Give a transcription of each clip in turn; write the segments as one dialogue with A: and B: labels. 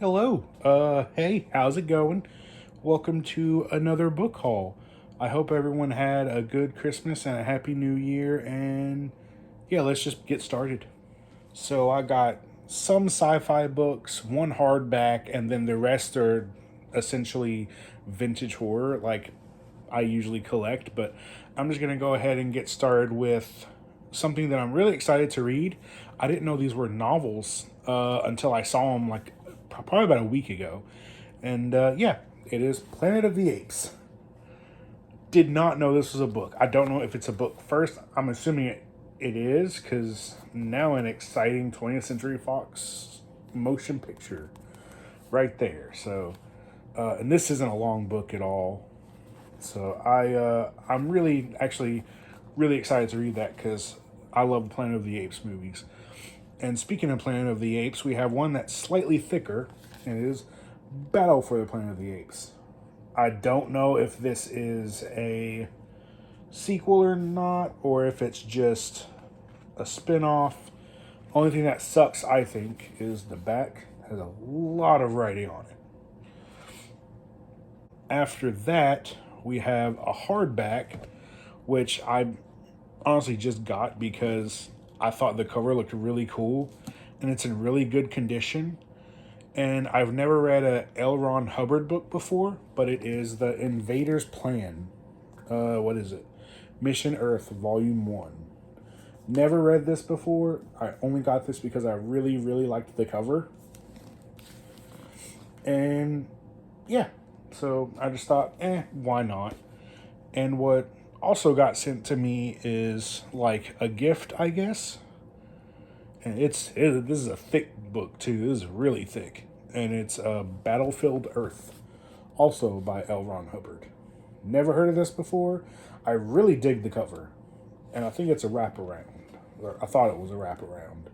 A: Hello. Hey, how's it going? Welcome to another book haul. I hope everyone had a good Christmas and a happy new year, and yeah, let's just get started. So, I got some sci-fi books, one hardback, and then the rest are essentially vintage horror like I usually collect, but I'm just going to go ahead and get started with something that I'm really excited to read. I didn't know these were novels until I saw them like probably about a week ago. And yeah, it is Planet of the Apes. Did not know this was a book. I don't know if it's a book first. I'm assuming it is because now an exciting 20th Century Fox motion picture right there. So, and this isn't a long book at all. So I'm really actually really excited to read that because I love the Planet of the Apes movies. And speaking of Planet of the Apes, we have one that's slightly thicker, and it is Battle for the Planet of the Apes. I don't know if this is a sequel or not, or if it's just a spin-off. Only thing that sucks, I think, is the back has a lot of writing on it. After that, we have a hardback, which I honestly just got because I thought the cover looked really cool and it's in really good condition. And I've never read a L. Ron Hubbard book before, but it is The Invader's Plan. What is it? Mission Earth, Volume 1. Never read this before. I only got this because I really, really liked the cover. And yeah, so I just thought, why not? And what also got sent to me is like a gift, I guess. And this is a thick book too. This is really thick, and it's Battlefield Earth, also by L. Ron Hubbard. Never heard of this before. I really dig the cover, and I think it's a wraparound. Or I thought it was a wraparound,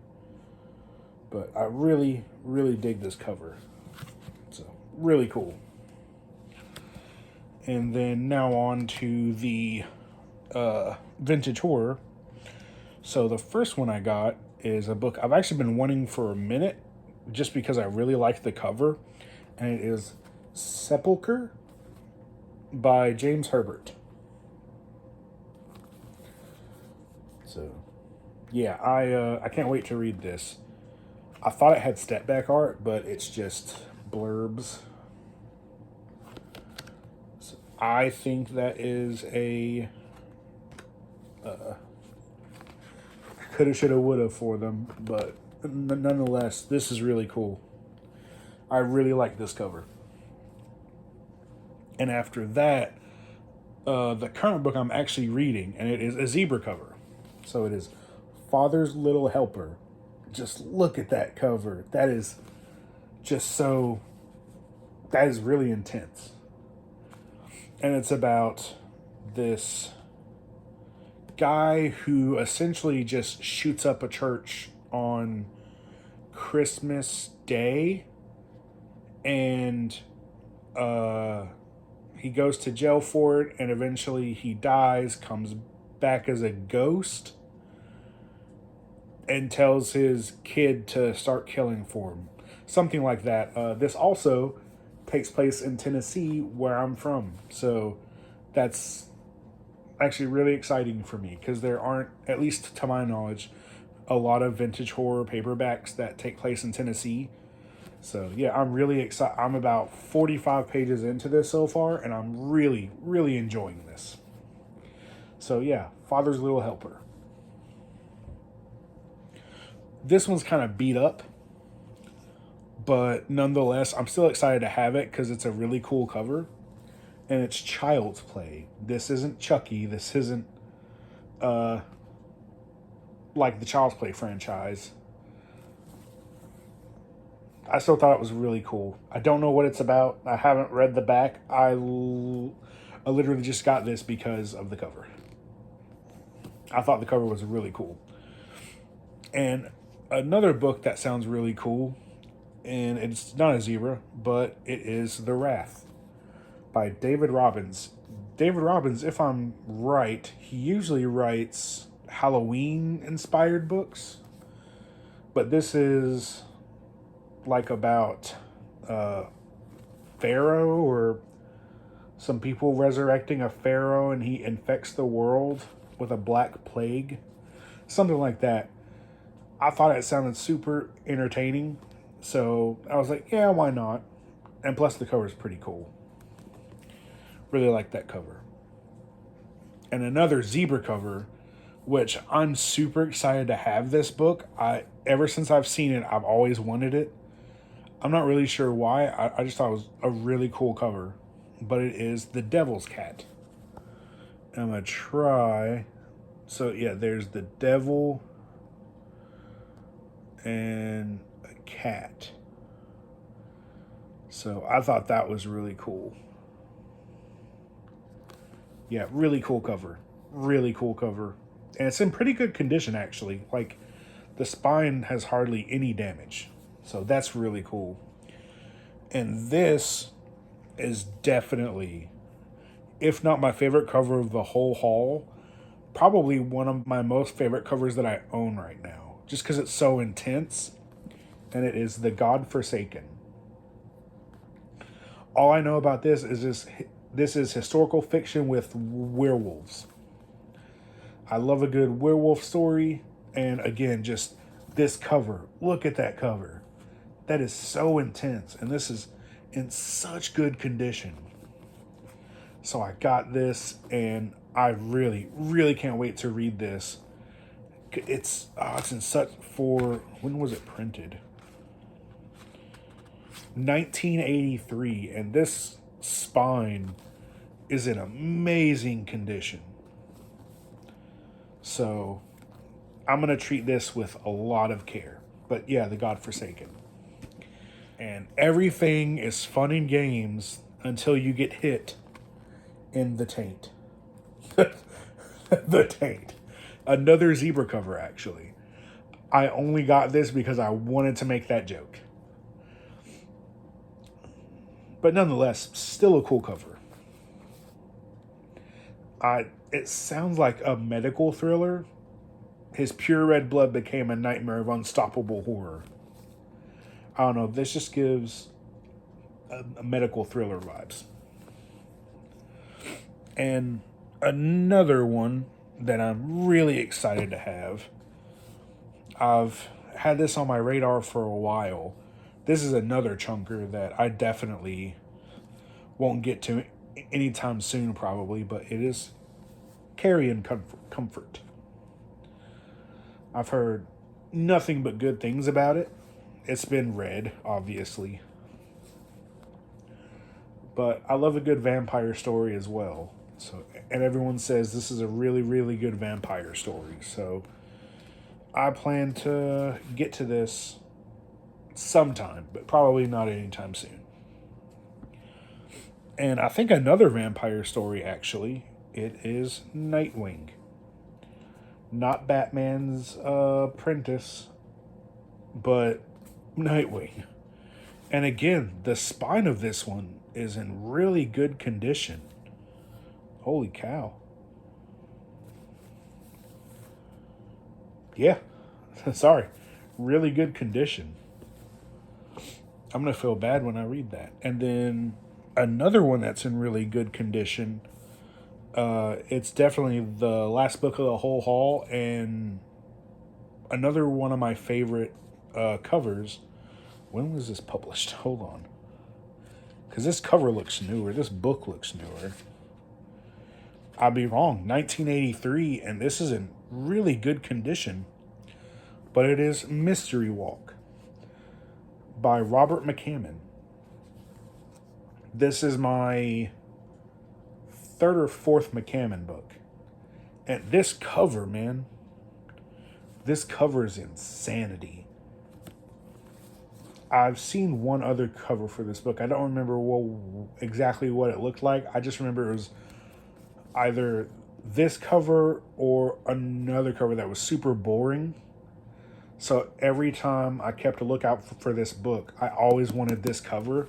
A: but I really, really dig this cover. So really cool. And then now on to the vintage horror. So the first one I got is a book I've actually been wanting for a minute just because I really like the cover. And it is Sepulcher by James Herbert. So yeah, I can't wait to read this. I thought it had step back art, but it's just blurbs. So I think that is a coulda, shoulda, woulda for them, but nonetheless, this is really cool. I really like this cover. And after that, the current book I'm actually reading, and it is a zebra cover. So it is Father's Little Helper. Just look at that cover. That is just so. That is really intense. And it's about this guy who essentially just shoots up a church on Christmas Day, and he goes to jail for it, and eventually he dies, comes back as a ghost, and tells his kid to start killing for him. Something like that. This also takes place in Tennessee, where I'm from. So that's actually really exciting for me because there aren't, at least to my knowledge, a lot of vintage horror paperbacks that take place in Tennessee. So yeah, I'm really excited. I'm about 45 pages into this so far, and I'm really, really enjoying this. So yeah, Father's Little Helper. This one's kind of beat up, but nonetheless, I'm still excited to have it because it's a really cool cover, and it's Child's Play. This isn't Chucky. This isn't like the Child's Play franchise. I still thought it was really cool. I don't know what it's about. I haven't read the back. I literally just got this because of the cover. I thought the cover was really cool. And another book that sounds really cool, and it's not a zebra, but it is The Wrath by David Robbins. David Robbins, if I'm right, he usually writes Halloween inspired books, but this is like about pharaoh, or some people resurrecting a pharaoh, and he infects the world with a black plague, something like that. I thought it sounded super entertaining, so I was like, yeah, why not? And plus, the cover is pretty cool. Really like that cover. And another zebra cover, which I'm super excited to have this book. Ever since I've seen it, I've always wanted it. I'm not really sure why. I just thought it was a really cool cover. But it is The Devil's Cat. I'm going to try. So, yeah, there's the devil and a cat. So, I thought that was really cool. Yeah, really cool cover. Really cool cover. And it's in pretty good condition, actually. Like, the spine has hardly any damage. So, that's really cool. And this is definitely, if not my favorite cover of the whole haul, probably one of my most favorite covers that I own right now. Just because it's so intense. And it is The Godforsaken. All I know about this is historical fiction with werewolves. I love a good werewolf story. And again, just this cover. Look at that cover. That is so intense. And this is in such good condition. So I got this, and I really, really can't wait to read this. It's in such for when was it printed? 1983, and this spine is in amazing condition. So I'm gonna treat this with a lot of care. But yeah, The Godforsaken. And everything is fun and games until you get hit in the taint. The taint. Another zebra cover, actually. I only got this because I wanted to make that joke. But nonetheless, still a cool cover. It sounds like a medical thriller. His pure red blood became a nightmare of unstoppable horror. I don't know. This just gives a medical thriller vibes. And another one that I'm really excited to have. I've had this on my radar for a while. This is another chunker that I definitely won't get to anytime soon, probably, but it is Carrion Comfort. I've heard nothing but good things about it. It's been read, obviously. But I love a good vampire story as well. So, and everyone says this is a really, really good vampire story. So I plan to get to this sometime, but probably not anytime soon. And I think another vampire story, actually, it is Nightwing. Not Batman's apprentice, but Nightwing. And again, the spine of this one is in really good condition. Holy cow. Yeah, sorry. Really good condition. I'm going to feel bad when I read that. And then another one that's in really good condition. It's definitely the last book of the whole haul, and another one of my favorite covers. When was this published? Hold on. Because this cover looks newer. This book looks newer. I'd be wrong. 1983, and this is in really good condition. But it is Mystery Walk by Robert McCammon. This is my third or fourth McCammon book. And this cover, man, this cover is insanity. I've seen one other cover for this book. I don't remember exactly what it looked like. I just remember it was either this cover or another cover that was super boring. So every time I kept a lookout for this book, I always wanted this cover.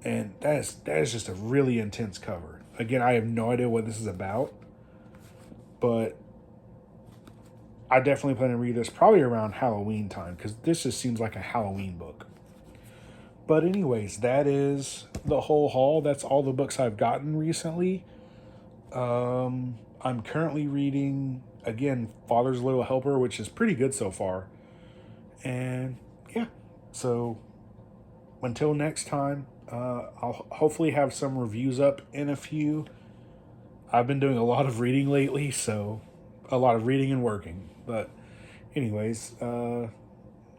A: And that is just a really intense cover. Again, I have no idea what this is about. But I definitely plan to read this probably around Halloween time, because this just seems like a Halloween book. But anyways, that is the whole haul. That's all the books I've gotten recently. I'm currently reading, again, Father's Little Helper, which is pretty good so far. And yeah, so until next time, I'll hopefully have some reviews up in a few. I've been doing a lot of reading lately, so a lot of reading and working. But, anyways, I'll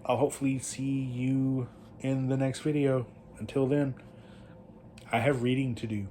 A: hopefully see you in the next video. Until then, I have reading to do.